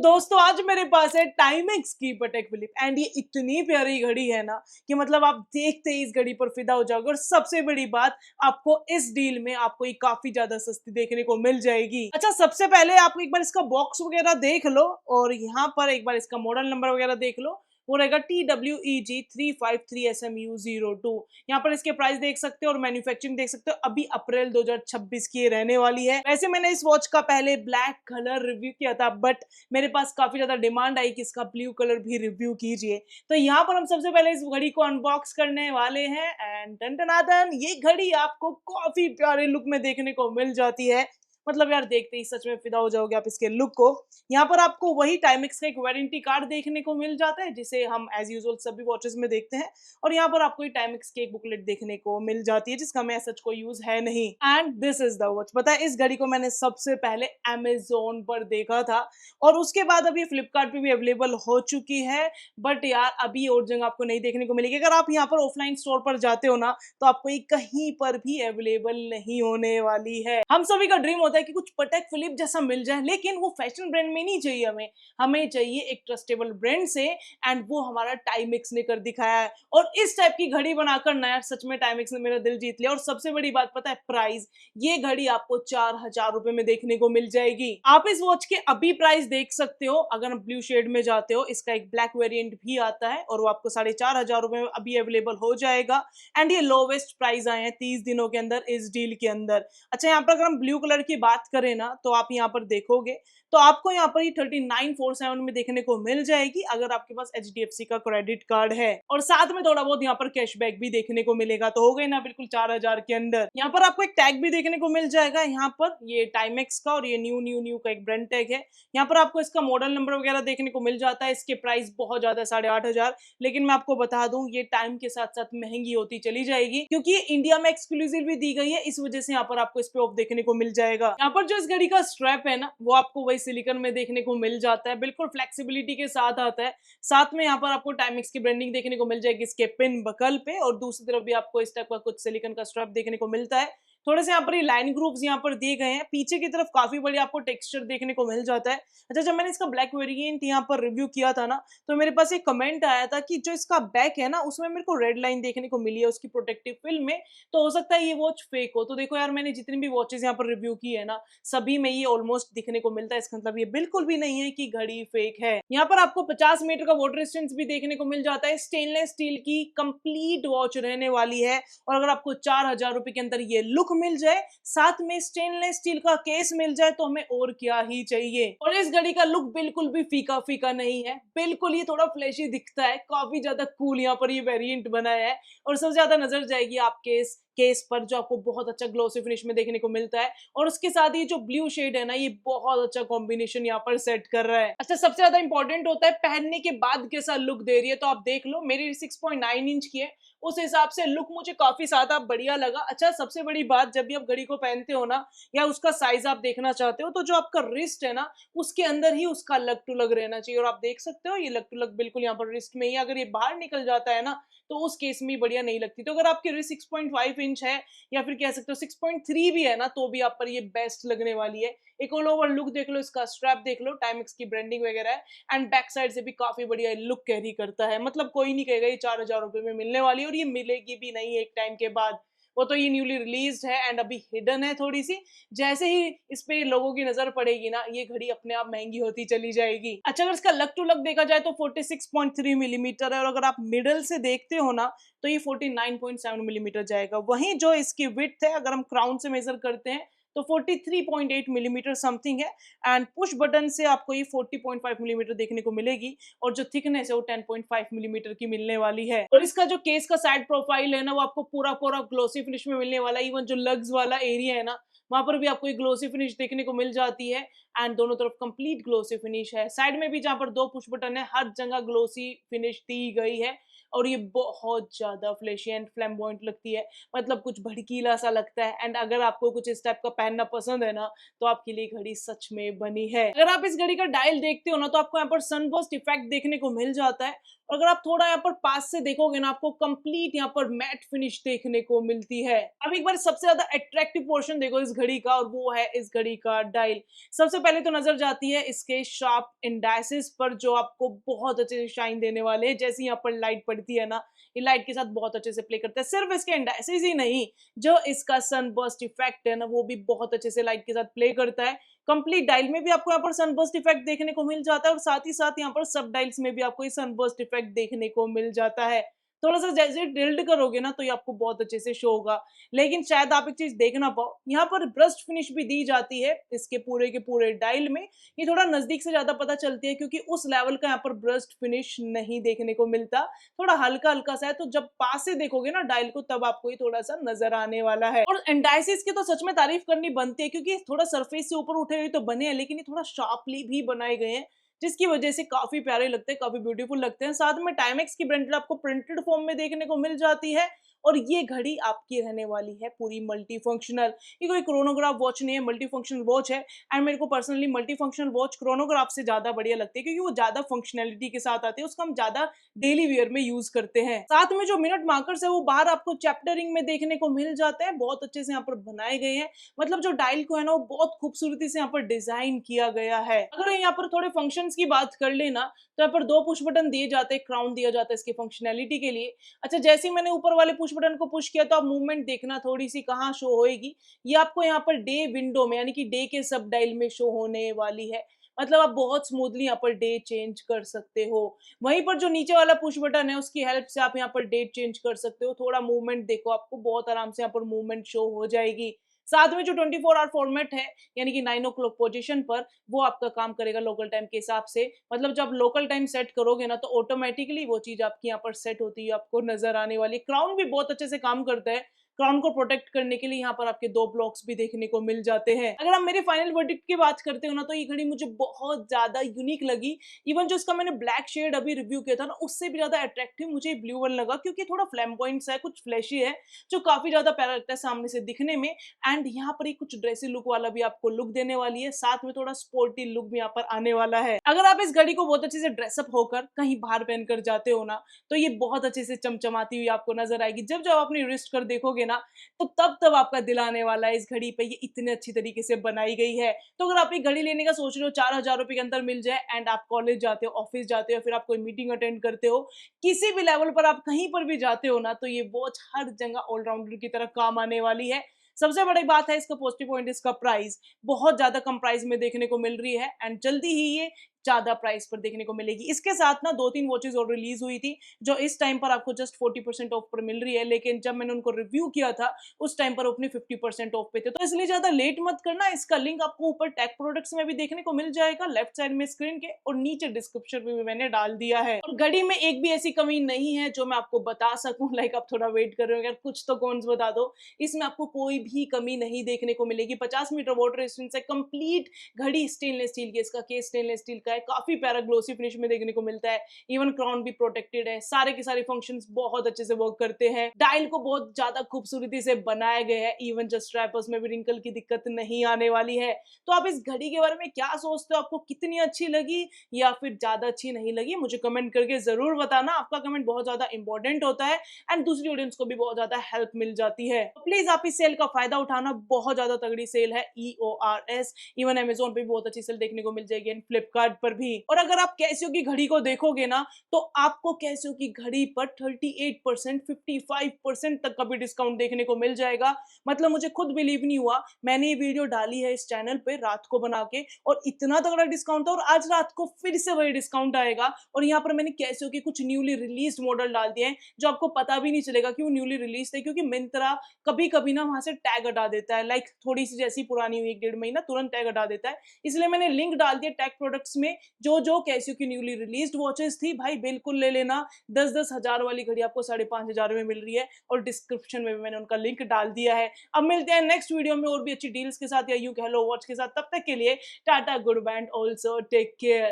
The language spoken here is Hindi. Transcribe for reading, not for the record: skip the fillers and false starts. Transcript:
दोस्तों आज मेरे पास है टाइमेक्स की पटेक फिलिप एंड ये इतनी प्यारी घड़ी है ना कि मतलब आप देखते ही इस घड़ी पर फिदा हो जाओगे। और सबसे बड़ी बात, आपको इस डील में आपको ये काफी ज्यादा सस्ती देखने को मिल जाएगी। अच्छा, सबसे पहले आप एक बार इसका बॉक्स वगैरह देख लो और यहाँ पर एक बार इसका मॉडल नंबर वगैरह देख लो। वो रहेगा TWEG353SMU02। यहाँ पर इसके प्राइस देख सकते हो और मैन्युफैक्चरिंग देख सकते हो। अभी अप्रैल 2026 की ये रहने वाली है। वैसे मैंने इस वॉच का पहले ब्लैक कलर रिव्यू किया था, बट मेरे पास काफी ज्यादा डिमांड आई कि इसका ब्लू कलर भी रिव्यू कीजिए। तो यहाँ पर हम सबसे पहले इस घड़ी को अनबॉक्स करने वाले हैं एंड टन ये घड़ी आपको काफी प्यारे लुक में देखने को मिल जाती है। मतलब यार देखते ही सच में फिदा हो जाओगे आप इसके लुक को। यहाँ पर आपको वही टाइमेक्स का एक वारंटी कार्ड देखने को मिल जाता है जिसे हम एज यूजुअल सभी वॉचेस में देखते हैं। और यहाँ पर आपको टाइमेक्स की एक बुकलेट देखने को मिल जाती है जिसका मैं सच कोई यूज है नहीं। And this is the watch. पता है इस घड़ी को मैंने सबसे पहले अमेजोन पर देखा था और उसके बाद अभी फ्लिपकार्ट पे भी अवेलेबल हो चुकी है। बट यार अभी और जगह आपको नहीं देखने को मिलेगी। अगर आप यहाँ पर ऑफलाइन स्टोर पर जाते हो ना तो आपको ये कहीं पर भी अवेलेबल नहीं होने वाली है। हम सभी का ड्रीम होता है कि कुछ पटेक फिलिप जैसा मिल जाए, लेकिन वो फैशन ब्रांड में नहीं चाहिए। हमें चाहिए एक ट्रस्टेबल ब्रांड से, एंड वो हमारा टाइमेक्स ने कर दिखाया है। और इस टाइप की घड़ी बनाकर ना यार सच में टाइमेक्स ने मेरा दिल जीत लिया। और सबसे बड़ी बात पता है, प्राइस। ये घड़ी आपको 4000 रुपए में देखने को मिल जाएगी। आप इस वॉच के अभी प्राइस देख सकते हो। अगर आप ब्लू शेड में जाते हो, इसका एक ब्लैक वेरिएंट भी आता है और वो आपको 4500 रुपए में अभी अवेलेबल हो जाएगा। एंड ये लोवेस्ट प्राइस आए हैं 30 दिनों के अंदर इस डील के अंदर। अच्छा, यहाँ पर अगर हम ब्लू कलर की बात करें ना तो आप यहाँ पर देखोगे तो आपको यहाँ पर ये 3947 में देखने को मिल जाएगी अगर आपके पास HDFC का क्रेडिट कार्ड है। और साथ में थोड़ा बहुत यहाँ पर कैशबैक भी देखने को मिलेगा। तो हो गए ना बिल्कुल 4000 के अंदर। यहाँ पर आपको एक टैग भी देखने को मिल जाएगा। यहाँ पर ये टाइमेक्स का और ये न्यू का एक ब्रांड टैग है। यहाँ पर आपको इसका मॉडल नंबर वगैरह देखने को मिल जाता है। इसके प्राइस बहुत ज्यादा है, 8500। लेकिन मैं आपको बता दूं ये टाइम के साथ साथ महंगी होती चली जाएगी क्योंकि ये इंडिया में एक्सक्लूसिव भी दी गई है। इस वजह से यहाँ पर आपको इस पे ऑफ देखने को मिल जाएगा। यहाँ पर जो इस घड़ी का स्ट्रैप है ना वो आपको वही सिलिकॉन में देखने को मिल जाता है। बिल्कुल फ्लेक्सिबिलिटी के साथ आता है। साथ में यहाँ पर आपको टाइमेक्स की ब्रांडिंग देखने को मिल जाएगी इसके पिन बकल पे। और दूसरी तरफ भी आपको इस टाइप का कुछ सिलिकॉन का स्ट्रैप देखने को मिलता है। थोड़े से यहाँ पर ये लाइन ग्रूव्स यहाँ पर दिए गए हैं। पीछे की तरफ काफी बड़ी आपको टेक्सचर देखने को मिल जाता है। अच्छा, जब मैंने इसका ब्लैक वेरिएंट यहाँ पर रिव्यू किया था ना तो मेरे पास एक कमेंट आया था कि जो इसका बैक है ना उसमें मेरे को रेड लाइन देखने को मिली है उसकी प्रोटेक्टिव फिल्म में। तो हो सकता है ये वॉच फेक हो। तो देखो यार, मैंने जितनी भी वॉचेस यहाँ पर रिव्यू की है ना सभी में ये ऑलमोस्ट दिखने को मिलता है। इसका मतलब ये बिल्कुल भी नहीं है कि घड़ी फेक है। यहाँ पर आपको 50 मीटर का वाटर रेजिस्टेंस भी देखने को मिल जाता है। स्टेनलेस स्टील की कंप्लीट वॉच रहने वाली है। और अगर आपको 4000 रुपए के अंदर ये लुक मिल जाए, साथ में स्टेनलेस स्टील का केस मिल जाए, तो हमें और क्या ही चाहिए। और इस घड़ी का लुक बिल्कुल भी फीका फीका नहीं है। बिल्कुल ये थोड़ा फ्लैशी दिखता है। काफी ज्यादा कूल यहाँ पर ये वेरिएंट बनाया है। और सबसे ज्यादा नजर जाएगी आपके इस केस पर जो आपको बहुत अच्छा ग्लोसी फिनिश में देखने को मिलता है। और उसके साथ ये जो ब्लू शेड है ना ये बहुत अच्छा कॉम्बिनेशन यहाँ पर सेट कर रहा है। अच्छा, सबसे ज्यादा इंपॉर्टेंट होता है पहनने के बाद कैसा लुक दे रही है। तो आप देख लो, मेरी 6.9 इंच की है, उस हिसाब से लुक मुझे काफी ज्यादा बढ़िया लगा। अच्छा, सबसे बड़ी बात, जब भी आप घड़ी को पहनते हो ना या उसका साइज आप देखना चाहते हो तो जो आपका रिस्ट है ना उसके अंदर ही उसका लग टू लग रहना चाहिए। और आप देख सकते हो ये लग टू लग बिल्कुल यहाँ पर रिस्ट में ही। अगर ये बाहर निकल जाता है ना तो उस केस में बढ़िया नहीं लगती। तो अगर आपकी रिस्ट 6.5 इंच है या फिर कह सकते हो 6.3 भी है ना तो भी आप पर ये बेस्ट लगने वाली है। एक ऑल ओवर लुक देख लो, इसका स्ट्रैप देख लो, टाइमेक्स की ब्रांडिंग वगैरह है। एंड बैक साइड से भी काफी बढ़िया लुक कैरी करता है। मतलब कोई नहीं कहेगा ये 4000 रुपए में मिलने वाली है। और ये मिलेगी भी नहीं एक टाइम के बाद। वो तो ये न्यूली रिलीज्ड है एंड अभी हिडन है थोड़ी सी। जैसे ही इस पे लोगों की नजर पड़ेगी ना ये घड़ी अपने आप महंगी होती चली जाएगी। अच्छा, अगर इसका लक टू लक देखा जाए तो 46.3 मिलीमीटर है। और अगर आप मिडल से देखते हो ना तो ये 49.7 मिलीमीटर जाएगा। वहीं जो इसकी विड्थ है अगर हम क्राउन से मेजर करते हैं तो 43.8 मिलीमीटर समथिंग है। एंड पुश बटन से आपको ये 40.5 मिलीमीटर देखने को मिलेगी। और जो थिकनेस है वो 10.5 मिलीमीटर की मिलने वाली है। और इसका जो केस का साइड प्रोफाइल है ना वो आपको पूरा पूरा ग्लोसी फिनिश में मिलने वाला है। इवन जो लग्स वाला एरिया है ना वहां पर भी आपको एक ग्लोसी फिनिश देखने को मिल जाती है। एंड दोनों तरफ कंप्लीट ग्लोसी फिनिश है। साइड में भी जहां पर 2 पुश बटन है हर जगह ग्लोसी फिनिश दी गई है। और ये बहुत ज्यादा फ्लैशी एंड फ्लैम्बॉयंट लगती है। मतलब कुछ भड़कीला सा लगता है। एंड अगर आपको कुछ इस टाइप का पहनना पसंद है ना तो आपके लिए घड़ी सच में बनी है। अगर आप इस घड़ी का डायल देखते हो ना तो आपको यहाँ पर सनबर्स्ट इफेक्ट देखने को मिल जाता है। और अगर आप थोड़ा यहाँ पर पास से देखोगे ना, आपको कंप्लीट यहाँ पर मैट फिनिश देखने को मिलती है। अब एक बार सबसे ज्यादा अट्रैक्टिव पोर्शन देखो इस घड़ी का, और वो है इस घड़ी का डायल। सबसे पहले तो नजर जाती है इसके शार्प इंडाइसिस पर, जो आपको बहुत अच्छे से शाइन देने वाले हैं। जैसे यहाँ पर लाइट पड़ती है ना, ये लाइट के साथ बहुत अच्छे से प्ले करता है। सिर्फ इसके इंडाइसिस ही नहीं, जो इसका सनबर्स्ट इफेक्ट है ना, वो भी बहुत अच्छे से लाइट के साथ प्ले करता है। कंप्लीट डायल में भी आपको यहाँ पर सनबर्स्ट इफेक्ट देखने को मिल जाता है, और साथ ही साथ यहाँ पर सब डायल्स में भी आपको ये सनबर्स्ट इफेक्ट देखने को मिल जाता है। थोड़ा सा जैसे टिल्ट करोगे ना, तो ये आपको बहुत अच्छे से शो होगा। लेकिन शायद आप एक चीज देख ना पाओ, यहाँ पर ब्रस्ट फिनिश भी दी जाती है इसके पूरे के पूरे डायल में। ये थोड़ा नजदीक से ज्यादा पता चलती है, क्योंकि उस लेवल का यहाँ पर ब्रस्ट फिनिश नहीं देखने को मिलता। थोड़ा हल्का हल्का सा है, तो जब पास से देखोगे ना डायल को, तब आपको ये थोड़ा सा नजर आने वाला है। और एंडाइसिस की तो सच में तारीफ करनी बनती है, क्योंकि थोड़ा सरफेस से ऊपर उठे हुए तो बने हैं, लेकिन ये थोड़ा शार्पली भी बनाए गए हैं, जिसकी वजह से काफी प्यारे लगते हैं, काफी ब्यूटीफुल लगते हैं। साथ में टाइमेक्स की ब्रांडेड आपको प्रिंटेड फॉर्म में देखने को मिल जाती है। और ये घड़ी आपकी रहने वाली है पूरी मल्टी फंक्शनल। ये कोई क्रोनोग्राफ वॉच नहीं है, मल्टी फंक्शनल वॉच है। एंड मेरे को personally multi functional watch chronograph से ज्यादा बढ़िया लगती है, क्योंकि वो ज्यादा फंक्शनैलिटी के साथ आती है, उसको हम ज्यादा डेली वेयर में यूज करते हैं। साथ में जो मिनट मार्कर्स है वो बाहर आपको चैप्टरिंग में देखने को मिल जाते हैं, बहुत अच्छे से यहाँ पर बनाए गए हैं। मतलब जो डायल को है ना, वो बहुत खूबसूरती से यहाँ पर डिजाइन किया गया है। अगर यहाँ पर थोड़े फंक्शंस की बात कर लेना, तो यहाँ पर 2 पुश बटन दिए जाते हैं, क्राउन दिया जाता है इसकी फंक्शनैलिटी के लिए। अच्छा, जैसे ही मैंने ऊपर वाले पुश बटन को पुश किया, तो आप मूवमेंट देखना थोड़ी सी कहाँ शो होएगी। ये आपको यहाँ पर डे विंडो में, यानी कि डे के सब डायल में शो होने वाली है। मतलब आप बहुत स्मूथली यहाँ पर डे चेंज कर सकते हो। वहीं पर जो नीचे वाला पुश बटन है, उसकी हेल्प से आप यहाँ पर डेट चेंज कर सकते हो। थोड़ा मूवमेंट देखो, आपको बहुत आराम से यहाँ पर मूवमेंट शो हो जाएगी। साथ में जो 24 आवर फॉर्मेट है, यानी कि 9 ओ क्लॉक पोजीशन पर, वो आपका काम करेगा लोकल टाइम के हिसाब से। मतलब जब लोकल टाइम सेट करोगे ना, तो ऑटोमेटिकली वो चीज आपकी यहाँ पर सेट होती है, आपको नजर आने वाली। क्राउन भी बहुत अच्छे से काम करता है। क्राउन को प्रोटेक्ट करने के लिए यहाँ पर आपके 2 ब्लॉक्स भी देखने को मिल जाते हैं। अगर आप मेरे फाइनल वर्डिक्ट की बात करते हो ना, तो ये घड़ी मुझे बहुत ज्यादा यूनिक लगी। इवन जो इसका मैंने ब्लैक शेड अभी रिव्यू किया था ना, उससे भी ज्यादा अट्रैक्टिव मुझे ब्लू वन लगा, क्योंकि थोड़ा फ्लैम्बॉइंट सा है, कुछ फ्लैशी है, जो काफी ज्यादा प्यारा लगता है सामने से दिखने में। एंड यहाँ पर एक कुछ ड्रेसी लुक वाला भी आपको लुक देने वाली है, साथ में थोड़ा स्पोर्टी लुक भी यहाँ पर आने वाला है। अगर आप इस घड़ी को बहुत अच्छे से ड्रेसअप होकर कहीं बाहर पहनकर जाते हो ना, तो ये बहुत अच्छे से चमचमाती हुई आपको नजर आएगी। जब जब आप अपनी रिस्ट कर देखोगे ना, तो तब तब आपका दिल आने वाला है इस घड़ी पे, ये इतने अच्छी तरीके से बनाई गई है। तो अगर आप एक घड़ी लेने का सोच रहे हो, 4,000 रुपए के अंदर मिल जाए, एंड आप कॉलेज जाते हो, ऑफिस जाते हो, फिर आप कोई मीटिंग अटेंड करते हो, किसी भी लेवल पर आप कहीं पर भी जाते हो ना, तो ये वॉच हर जगह ऑलराउंडर की तरह काम आने वाली है। सबसे बड़ी बात है इसका पॉजिटिव पॉइंट, इसका प्राइस बहुत ज्यादा कम प्राइस में देखने को मिल रही है, एंड जल्दी ही ये ज्यादा प्राइस पर देखने को मिलेगी। इसके साथ ना 2-3 वॉचेस और रिलीज हुई थी, जो इस टाइम पर आपको जस्ट 40% ऑफ पर मिल रही है, लेकिन जब मैंने उनको रिव्यू किया था, उस टाइम पर अपने 50% ऑफ पे थे। तो इसलिए ज्यादा लेट मत करना। इसका लिंक आपको ऊपर टेक प्रोडक्ट्स में भी देखने को मिल जाएगा, लेफ्ट साइड में स्क्रीन के, और नीचे डिस्क्रिप्शन में भी मैंने डाल दिया है। और घड़ी में एक भी ऐसी कमी नहीं है जो मैं आपको बता सकूं, लाइक आप थोड़ा वेट कर रहे हो यार कुछ तो कॉन्स बता दो, इसमें आपको कोई भी कमी नहीं देखने को मिलेगी। 50 मीटर वाटर रेजिस्टेंस है, कंप्लीट घड़ी स्टेनलेस स्टील की, इसका केस स्टेनलेस स्टील का है, काफी प्यारा ग्लोसी फिनिश में देखने को मिलता है। इवन क्राउन भी प्रोटेक्टेड है, सारे के सारे फंक्शंस बहुत अच्छे से वर्क करते हैं। डायल को बहुत ज्यादा खूबसूरती से बनाया गया है, इवन जस्ट स्ट्रैपर्स में भी रिंकल की दिक्कत नहीं आने वाली है। तो आप इस घड़ी के बारे में क्या सोचते हो, आपको कितनी अच्छी लगी या फिर ज्यादा अच्छी नहीं लगी, मुझे कमेंट करके जरूर बताना। आपका कमेंट बहुत ज्यादा इंपॉर्टेंट होता है, एंड दूसरी ऑडियंस को भी बहुत ज्यादा हेल्प मिल जाती है। तो प्लीज आप इस सेल का फायदा उठाना, बहुत ज्यादा तगड़ी सेल है, EORS। इवन अमेजोन पे भी बहुत अच्छी सेल देखने को मिल जाएगी, एंड फ्लिपकार्ट पर भी। और अगर आप कैसियो की घड़ी को देखोगे ना, तो आपको कैसियो की घड़ी पर 38%, 55% तक का भी डिस्काउंट देखने को मिल जाएगा। मतलब मुझे खुद बिलीव नहीं हुआ, मैंने ये वीडियो डाली है इस चैनल पे रात को बना के, और इतना तगड़ा डिस्काउंट था, और आज रात को फिर से वही डिस्काउंट आएगा। और यहाँ पर मैंने कैसियो के कुछ न्यूली रिलीज मॉडल डाल दिए हैं, जो आपको पता भी नहीं चलेगा कि वो न्यूली रिलीज थे, क्योंकि मिंत्रा कभी कभी ना वहां से टैग हटा देता है, लाइक थोड़ी सी जैसी पुरानी हुई 1-1.5 महीना, तुरंत टैग हटा देता है। इसलिए मैंने लिंक डाल दिया टैग प्रोडक्ट्स में, जो जो कैसियो की न्यूली रिलीज्ड वॉचेस थी, भाई बिल्कुल ले लेना। 10-10 हजार वाली घड़ी आपको 5,500 में मिल रही है, और डिस्क्रिप्शन में भी मैंने उनका लिंक डाल दिया है। अब मिलते हैं नेक्स्ट वीडियो में और भी अच्छी डील्स के साथ, या यूं कह लो वॉच के साथ। तब तक के लिए tata, goodbye, and also take care.